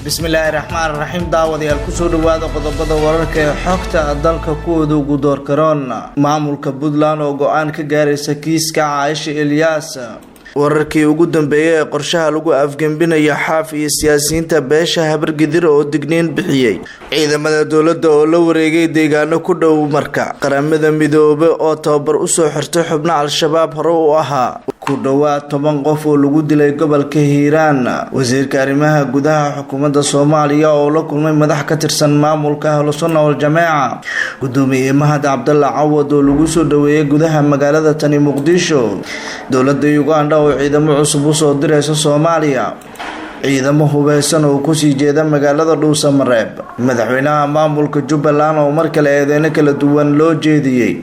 bismillaahi raxmaani raxiim daawadayaal ku soo dhawaada qodobada wararka ee xogta dalka kuwooda ugu door karoon maamulka Puntland oo go'aan ka gaaraysa kiiska Caaisha Ilyas wararkii ugu dambeeyay ee qorshaha lagu afgambinayo xaaf iyo siyaasiyiinta beesha Habargidir oo digniin bixiyay ciidamada dawladda oo la wareegay deegaano ku dhow marka qaramada midoobay oo tababar u soo xirtay xubno al-shabaab hore u ahaa ku dhawaad 10 qof oo lagu dilay gobolka Hiiraan wasiirka arrimaha gudaha xukuumadda Soomaaliya oo la kulmay madax ka tirsan maamulka Ahlusunna wal Jamaa gudoomiye Mahad Cabdulla Cawad oo lagu soo dhaweeyay gudaha magaalada Tani Muqdisho dawladda Uganda oo ciidamo cusub u soo diraysa Soomaaliya ciidamo hubeysan oo ku sii jeeda magaalada Dhuusamareeb madaxweynaha maamulka Jubbaland oo markale eedeena kala duwan loo jeediyay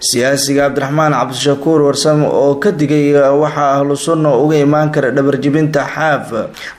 siyaasiga Cabdiraxmaan Cabdishakuur Warsame oo ka digay waxa Ahlusunna uga imaan kara dhabarjibinta xaaf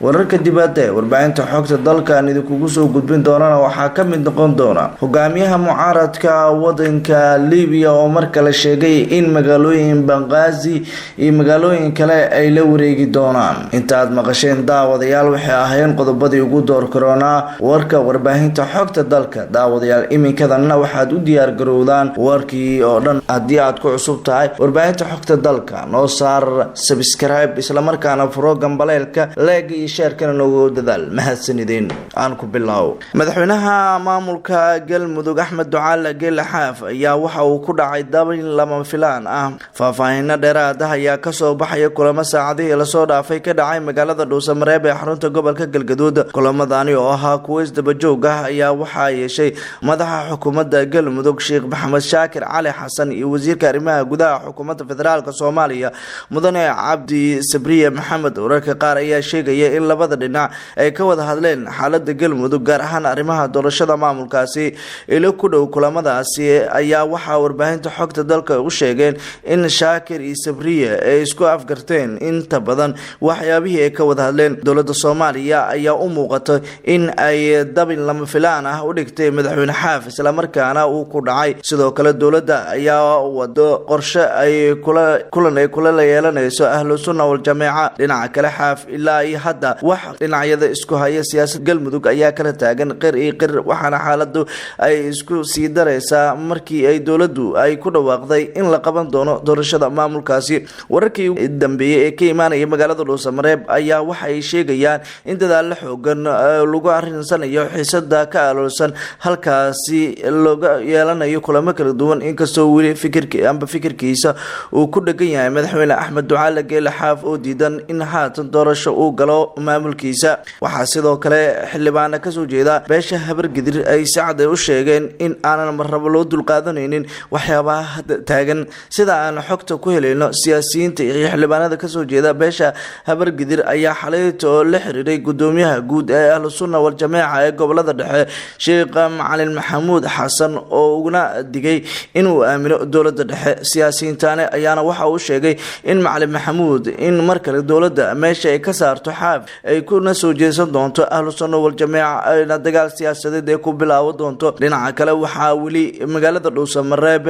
wararka dibadda warbaahinta xogta dalkan idinku soo gudbin doonana waxa ka mid noqon doona hogaamiyaha mucaaradka wadanka Liibiya oo markale sheegay in magaalooyin Benghazi iyo magaalooyin kale ay la wareegi doonaan intaad maqasheen daawadayaal waxay ahaayeen qodobadii ugu door corona warka warbaahinta xogta dalka daawadayaal iminkadana waxaad u diyaar garowdaan warkii oo haddii aad ku cusub tahay warbaahinta xogta dalka noo saar subscribe isla markaana furo gambaleelka like iyo share kana noogu dadaal mahadsanidin aan ku bilaabo madaxweynaha maamulka Galmudug Axmed Ducaale Geele Xaaf ayaa waxa uu ku dhacay dabin lama filaan ah faahfaahin dheeraad ah ayaa ka soo baxay kulamo saacadihii la soo dhaafay ka dhacay magaalada Dhuusamareeb ee xarunta gobolka Galgaduud kulamadani oo ahaa kuwa isdaba joog ah ayaa waxa yeeshay madaxa xukuumadda Galmudug Sheekh Maxamed Shaakir Cali Xasan iyo wasiirka arrimaha gudaha xukuumadda federaalka Soomaaliya mudane Cabdi Sabriye Maxamed wararka qaar ayaa sheegaya in labada dhinac ay ka wada hadleen xaaladda Galmudug gaar ahaan arrimaha doorashada maamulkaasi ilo ku dhow kulamadaasi ayaa waxa warbaahinta xogta dalka u sheegeen in Shaakir iyo Sabriye ay isku afgarteen inta badan waxyaabihii ay ka wada hadleen dowladda Soomaaliya ayaa u muuqata in ay dabin lama filaan ah u dhigtay madaxweyne Xaaf isla markaana uu ku dhacay sidoo kale dowladda ayaa wado qorshe ay kula yeelanayso Ahlusunna wal Jamaa dhinaca kale Xaaf ilaa iyo hadda wax dhinacyada isku haya siyaasad Galmudug ayaa kala taagan qir waxaana xaaladdu ay isku sii daraysaa markii ay dawladdu ay ku dhawaaqday in la qaban doono doorashada maamulkaasi wararkii dambeeyay ee ka imaanaya magaalada Dhuusamareeb ayaa waxa ay sheegayaan in dadaal xoogan lagu arinsanayo xiisada ka aloolsan halkaasi looga yeelanayo kulamo kala duwan inkastoo weli fikirkiisa uu ku dhagan yahay madaxweyne Axmed Ducaale Geele Xaaf oo diidan in haatan doorasho uu galo maamulkiisa waxa sidoo kale xildhibaano ka soo jeeda beesha Habargidir ay saacad u sheegeen in aanan marraba loo dulqaadanaynin waxyaabaha taagan sida aan xogta ku helayno siyaasiyiinta iyo xildhibaanada ka soo jeeda beesha Habargidir ayaa xalayto la xiriiray gudoomiyaha guud ee Ahlusunna wal Jamaa ee gobolada dhexe Sheekh Macalin Maxamuud Xasan oo uguna digay inuu aamino dawladda dhexe siyaasiyiintaana ayaana waxa uu sheegay in Macalin Maxamuud in markale dawladda meesha ay ka saarto Xaaf ay ku soo jeesan doonto Ahlusunna wal Jamaa ayna dagaal siyaasadeed ay ku bilaawo doonto dhinaca kale waxa wali magaalada Dhuusamareeb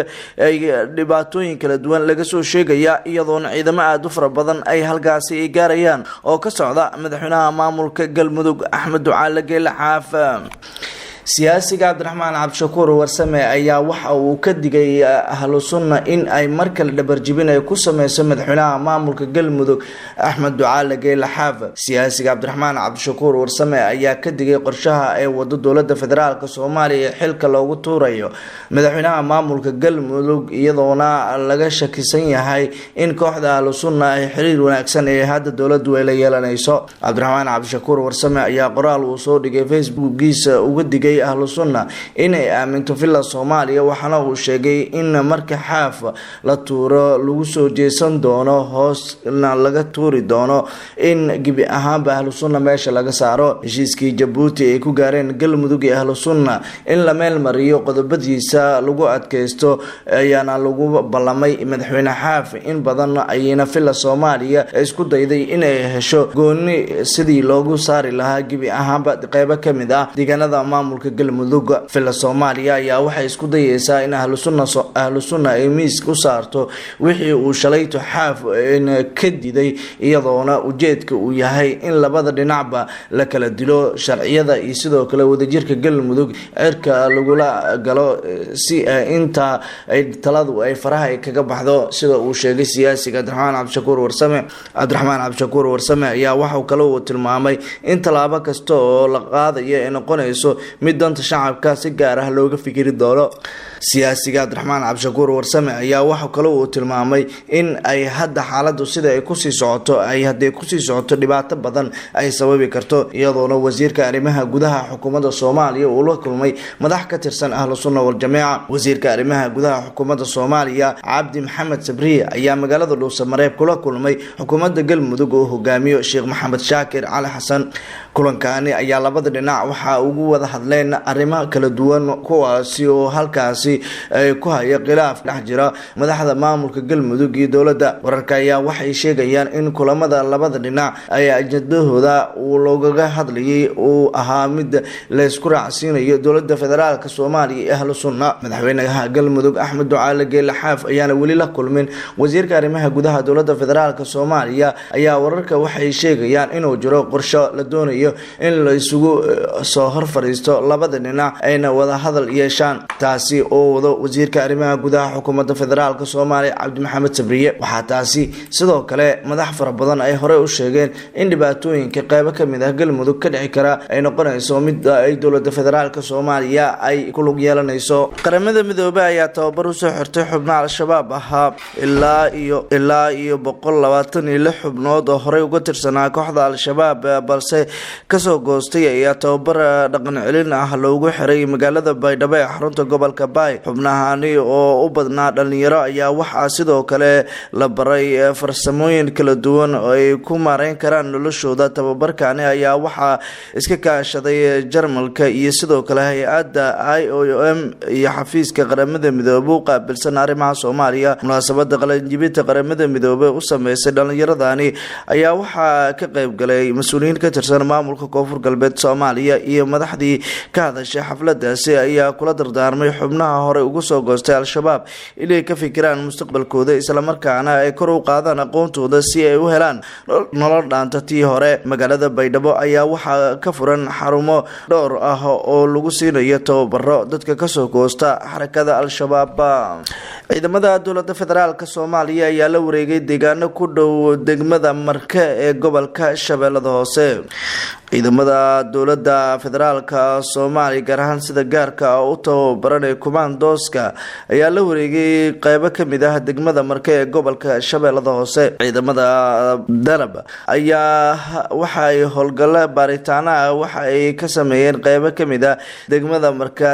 ay dhibaatooyin kala duwan laga soo sheegaya iyadoo ciidamo aad u fara badan ay halkaasi ay gaarayaan oo ka socda madaxweynaha maamulka Galmudug Axmed Ducaale Geele Xaaf siyaasiga Cabdiraxmaan Cabdishakuur Warsame ayaa waxa uu ka digay Ahlusunna in ay markale dhabarjibin ay ku sameeyso madaxweynaha maamulka Galmudug Axmed Ducaale Geele Xaaf siyaasiga Cabdiraxmaan Cabdishakuur Warsame ayaa ka digay qorshaha ay wado dowladda federaalka Soomaaliya xilka loogu tuurayo madaxweynaha maamulka Galmudug iyadoona laga shakisan yahay in kooxda Ahlusunna ay xiriir wanaagsan ee hadda dowladdu ay la yeelanayso Cabdiraxmaan Cabdishakuur Warsame ayaa qoraal uu soo dhigay Facebook-giisa uga digay Ahlusunna inay aaminto filla Soomaaliya waxana uu sheegay in marka Xaaf la tuuro lagu soo jeesan doono hoosna laga tuuri doono in gibi ahaanba Ahlusunna meesha laga saaro heshiiskii Jabuuti ay ku gaareen Galmudug iyo Ahlusunna in la meel mariyo qodobadiisa lagu adkaysto ayaana lagu ballamay madaxweyne Xaaf in badan ayna filla Soomaaliya isku dayday inay hesho gooni sidii loogu saari lahaa gibi ahaanba qayb ka mid ah deegaanada maamulka maamulka galmudug. fila Soomaaliya ayaa waxay isku dayeysaa in ahlu sunna ay miiska u saarto wixii uu shalayto xaaf ka diday, iyadoona ujeedka uu yahay in labada dhinacba la kala dilo sharciyada iyo sidoo kale wadajirka galmudug cirka lagula galo si inta ay taladu ay faraha kaga baxdo, sida uu sheegay siyaasiga Cabdiraxmaan Cabdishakuur Warsame ayaa waxa kale uu tilmaamay in talaabo kasta oo la qaadayo ay noqonayso mid danta shacabka si gaar ah looga fikiri doono. siyaasiga Cabdiraxmaan Cabdishakuur Warsame ayaa waxa kale uu tilmaamay in ay hadda xaaladdu sida ay kusii socoto dhibaato badan ay sababi karto, iyadoona wasiirka arrimaha gudaha xukuumadda Soomaaliya uu la kulmay madax ka tirsan ahlu sunna wal jameeca. wasiirka arrimaha gudaha xukuumadda Soomaaliya Cabdi Maxamed Sabriye ayaa magaalada Dhuusamareeb kula kulmay xukuumadda galmudug oo hogaamiyo Sheekh Maxamed Shaakir Cali Xasan. kulankani ayaa labada dhinac waxa ugu wada hadleen arrimo kala duwan kuwaasi oo halkaasi ay ku haya khilaaf dhex jira madaxda maamulka galmudug iyo dowladda. wararka ayaa waxay sheegayaan in kulamada labada dhinac ay ajandahooda loogaga hadlayay uu ahaa mid la isku raacsiinayo dowladda federaalka Soomaaliya iyo ahlu sunna. madaxweynaha galmudug Axmed Ducaale Geelle Xaaf ayaana weli la kulmin wasiirka arrimaha gudaha dowladda federaalka Soomaaliya. ayaa wararka waxay sheegayaan inuu jiro qorshe la doonayo in la isugu soo hor fariisto labada dhinac ayna wada hadal yeeshaan, taasi oo wado wasiirka arrimaha gudaha xukuumadda federaalka Soomaaliya Cabdi Maxamed Sabriye. waxaa taasi sidoo kale madax fara badan ay hore u sheegeen in dhibaatooyinka qaybo kamid ah galmudug ka dhici kara ay noqonayso mid ay dowladda federaalka Soomaaliya ay ku lug yeelanayso. qaramada midoobay ayaa tababar u soo xirtay xubnaha al-shabaab ahaa ilaa iyo 126 xubnood oo horey uga tirsanaa kooxda al-shabaab balse kasoo goostay ayaa tababar dhaqan celin ah loogu xiray magaalada Baydhabo ee xarunta gobolka Baay. xubnahani oo u badnaa dhalinyaro ayaa waxaa sidoo kale la baray farsamooyin kala duwan oo ay ku maareyn karaan noloshooda. tababarkani ayaa waxaa iska kaashaday Jarmalka iyo sidoo kale hay-adda IOM iyo xafiiska qaramada midoobay u qaabilsan arrimaha Soomaaliya. munaasabada qalinjibinta qaramada midoobay u sameysay dhalinyaradani ayaa waxaa ka qayb galay mas'uuliyiin ka tirsan maamulka Koonfur Galbeed Soomaaliya iyo madaxdii ka hadashay xafladaasi ayaa kula dardaarmay xubnaha hore ugu soo goostay al-shabaab inay ka fikiraan mustaqbalkooda isla markaana ay kor u qaadaan aqoontooda si ay u helaan nolol dhaanta tii hore. magaalada Baydhabo ayaa waxaa ka furan xarumo dhowr ah oo lagu siinayo tababaro dadka kasoo goosta xarakada al-shabaab. ciidamada dowladda federaalka Soomaaliya ayaa la wareegay deegaano ku dhow degmada Marke ee gobolka Shabeellada Hoose. ciidamada dowladda federaalka Soomaaliya gaar ahaan sida gaarka u tababaranay kumaandooska ayaa la wareegay qaybo kamid ah degmada Marke ee gobolka Shabeellada Hoose. ciidamada dalab ayaa waxa ay howlgalo baaritaana waxa ay ka sameeyeen qaybo kamid ah degmada Marke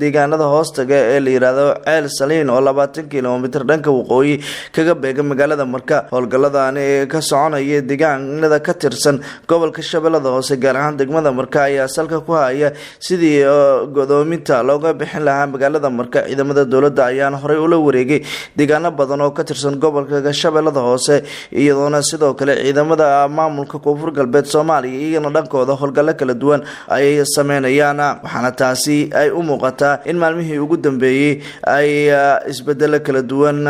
deegaanada hoostaga ee la yiraahdo Ceel Saliin oo 20 kilomitir dhanka waqooyi kaga beega magaalada Marke. howlgaladani ka soconaya deegaanada ka tirsan gobolka Shabeellada Hoose gaar ahaan degmada Marke ayaa salka ku haya sidii godoominta looga bixin lahaa magaalada Marke. ciidamada dowladda ayaa horey u la wareegay deegaano badan oo ka tirsan gobolka Shabeellada Hoose, iyadoona sidoo kale ciidamada maamulka Koonfur Galbeed Soomaaliya iyagana dhankooda howlgalo kala duwan ay sameynayaan. waxaana taasi ay u muuqataa in maalmihii ugu dambeeyay ay isbedelo kala duwan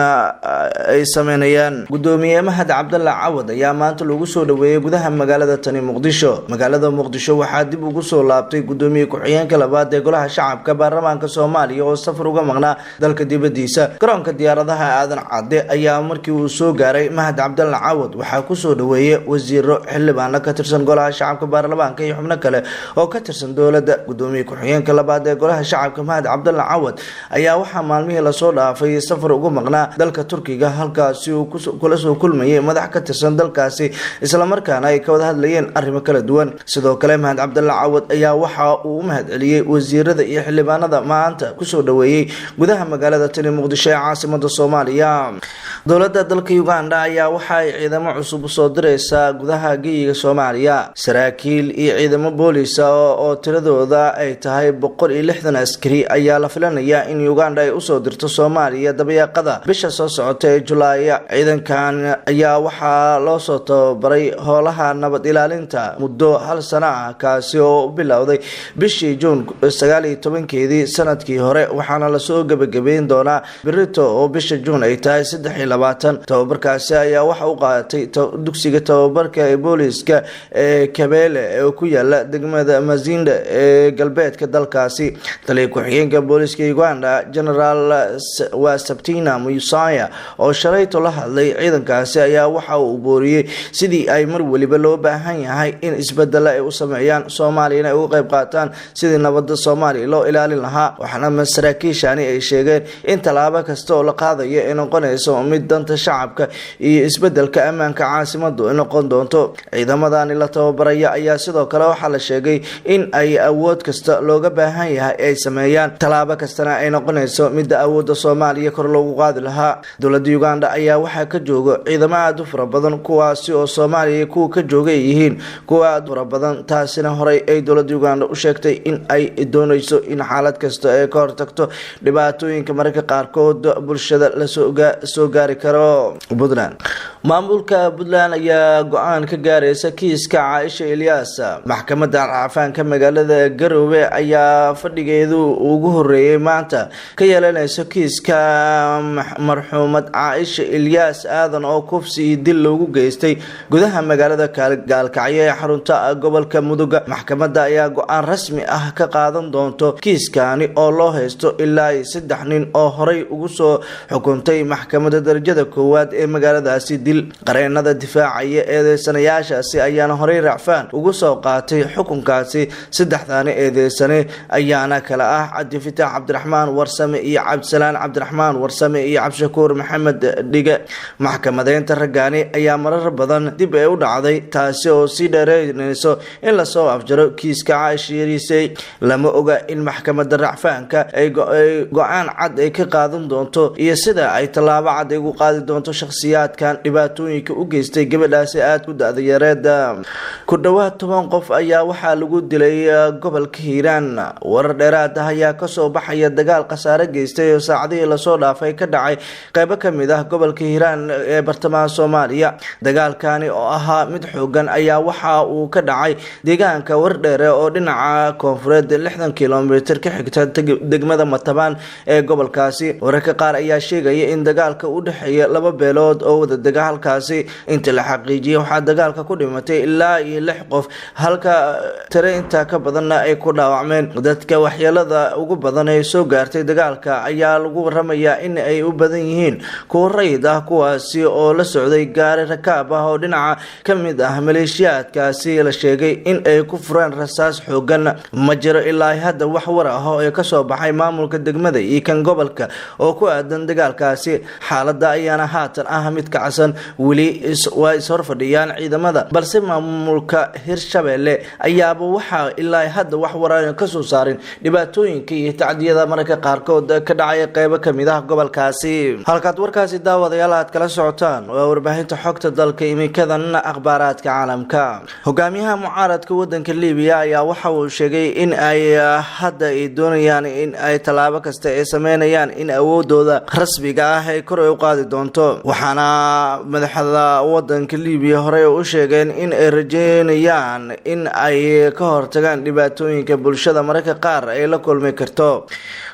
ay sameynayaan. gudoomiye Mahad Cabdulla Cawad ayaa maanta lagu soo dhaweeyay gudaha magaalada Tani magaalada Muqdisho waxaa dib ugu soo laabtay gudoomiye ku-xigeenka labaad ee golaha shacabka baarlamaanka Soomaaliya oo safar uga maqnaa dalka dibadiisa. garoonka diyaaradaha Aadan Cadde ayaa markii uu soo gaaray Mahad Cabdulla Cawad waxaa ku soo dhaweeyay wasiiro xildhibaano ka tirsan golaha shacabka baarlamaanka iyo xubno kale oo ka tirsan dowladda. gudoomiye ku-xigeenka labaad ee golaha shacabka Mahad Cabdulla Cawad ayaa waxaa maalmihii la soo dhaafay safar uga maqnaa dalka Turkiga halkaasi uu kula soo kulmayay madax ka tirsan dalkaasi isla markaana ay ka wada hadlayeen arrimo kala duwan. sidoo kale Mahad Cabdulla Cawad ayaa waxa uu u mahad celiyay wasiirada iyo xildhibaanada maanta ku soo dhaweeyay gudaha magaalada Tani Muqdisho ee caasimada Soomaaliya. dowladda dalka Uganda ayaa waxa ay ciidamo cusub soo direysaa gudaha geeyiga Soomaaliya. saraakiil iyo ciidamo booliis oo tiradooda ay tahay 160 askari ayaa la filanayaa in Uganda ay u soo dirto Soomaaliya dabayaaqada bisha soo socota ee Julaay. ciidankan ayaa waxa loo soo tababaray howlaha nabad ilaalin diyaarinta muddo hal sano ah kaasi oo bilowday bishii Juun 19 sanadkii hore waxaana la soo gabagabeyn doonaa berito oo bisha Juun ay tahay 23 tababarkaasi ayaa waxa uu qaatay dugsiga tababarka ee booliska ee Kabele ee ku yaala degmada Mazinda ee galbeedka dalkaasi taliye ku-xigeenka booliska Uganda General Sabtina Muyusaya oo shalayto la hadlay ciidankaasi ayaa waxa uu booriyay sidii ay mar waliba loo baahan yahay in isbedel ay u sameeyaan Soomaaliya ay uga qayb qaataan sidii nabadda Soomaaliya loo ilaalin lahaa waxaana mas'aakiishani ay sheegeen in talaabo kasta oo la qaadayo ay noqonayso mid danta shacabka iyo isbedelka ammaanka caasimadu noqon doonto ciidamadan la tababaraya ayaa sidoo kale waxa la sheegay in ay awood kasta looga baahan yahay ay sameeyaan talaabo kastana ay noqonayso mid awoodda Soomaaliya kor loogu qaadi lahaa dowladda Uganda ayaa waxa ka jooga ciidamo aad u fara badan kuwaasi oo Soomaaliya ku ka joogay yihiin kuwa aad u fara badan taasina horay ay dowladda Uganda u sheegtay in ay doonayso in xaalad kasta ay ka hortagto dhibaatooyinka mararka qaarkood bulshada la soo gaari karo Puntland maamulka Puntland ayaa go'aan ka gaaraysa kiiska Caaisha Ilyas maxkamadda racfaanka magaalada Garowe ayaa fadhigeedu ugu horeeyay maanta ka yeelanaysa kiiska marxuumad Caaisha Ilyas aadan oo kufsi dil loogu geystay gudaha magaalada Gaalkacyo ee xarunta gobolka Mudug maxkamadda ayaa go'aan rasmi ah ka qaadan doonto kiiskani oo loo haysto ilaa 3 nin oo horay ugu soo xukuntay maxkamadda darajada koowaad ee magaaladaasi dil qareenada difaacaya eedeysanayaashaasi ayaana horay racfaan ugu soo qaatay xukunkaasi 3 eedeysane ayaana kala ah Cabdi Fataax Cabdiraxmaan Warsame iyo Cabdisalaan Cabdiraxmaan Warsame iyo Cabdishakuur Maxamed Dhige maxkamadeynta ragaani ayaa marar badan dib ay u dhacday taasi oo si dheereynayso in la soo afjaro kiiska Caaisha Ilyas lama oga in maxkamadda racfaanka ay go'aan cad ay ka qaadan doonto iyo sida ay talaabo cad ugu qaadi doonto shakhsiyaadkan dhibaatooyinka u geystay gabadhaasi aad ku da'dayareed ku dhawaad 10 qof ayaa waxa lagu dilay gobolka Hiiraan warar dheeraad ah ayaa ka soo baxaya dagaal qasaare geystay oo saacadihii la soo dhaafay ka dhacay qayb ka mid ah gobolka Hiiraan ee bartamaha Soomaaliya dagaalkani oo ahaa mid xoogan ayaa waxa uu ka dhacay deegaanka Wardheere oo dhinaca koonfureed 60 kiiloomitir ka xigta degmada Matabaan ee gobolkaasi wararka qaar ayaa sheegaya in dagaalka u dhaxeeya laba beelood oo wada dagaalkaasi inta la xaqiijiyay waxa dagaalka ku dhimatay ilaa 6 qof halka inta ka badanna ay ku dhaawacmeen dadka waxyeelada ugu badan ee soo gaartay dagaalka ayaa lagu waramayaa in ay u badan yihiin kuwa rayid ah kuwaasi oo la socday gaari rakaab ah oo dhinaca ka mid ah maleeshiyaadkaasi la sheegay in ay ku fureen rasaas xoogan ma jiro ilaa hadda wax war ah oo ka soo baxay maamulka degmada iyo kan gobolka oo ku aadan dagaalkaasi xaaladda ayaana haatan ah mid kacsan wali waa hor fadhiyaan ciidamada balse maamulka Hirshabelle ayaaba waxa ilaa hadda wax waraan ka soo saarin dhibaatooyinka iyo tacdiyada mararka qaarkood ka dhacay qayb ka mid ah gobolkaasi halkaad warkaasi daawadayaal aad kala socotaan waa warbaahinta xogta dalka imikadan akhbaaraadka caalamka hogaamiyaha mucaaradka wadanka Liibiya ayaa waxa uu sheegay in ay hadda ay doonayaan in ay talaabo kasta ay sameeyaan in awoodooda rasmiga ah ay kor u qaadi doonto waxaana madaxda wadanka Liibiya hore u sheegeen in ay rajeynayaan in ay ka hortagaan dhibaatooyinka bulshada mararka qaar ay la kulmi karto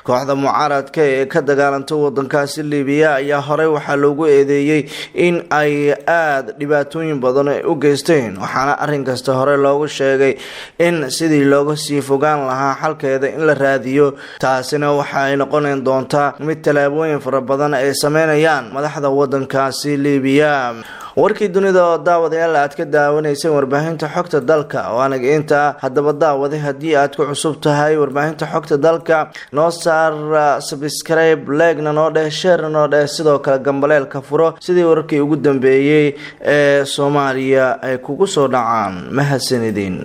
kooxda mucaaradka ee ka dagaalanta wadankaasi Liibiya ayaa hore waxa loogu eedeeyay in ay aad dhibaatooyin badan u geysteen waxaana arrin kasta hore loogu sheegay in sidii looga sii fogaan lahaa xalkeeda in la raadiyo taasina waxa ay noqon doontaa mid talaabooyin fara badan ay sameynayaan madaxda wadankaasi Liibiya warkii dunida daawadayaal aad ka daawanaysay warbaahinta xogta dalka waana inta hadaba daawade hadii aad ku cusub tahay warbaahinta xogta dalka noo saar subscribe like noo dheh share noo dheh sidoo kale gambaleelka furo sidii warkii ugu dambeeyay ee Soomaaliya ay kugu soo dhacaan mahadsanidin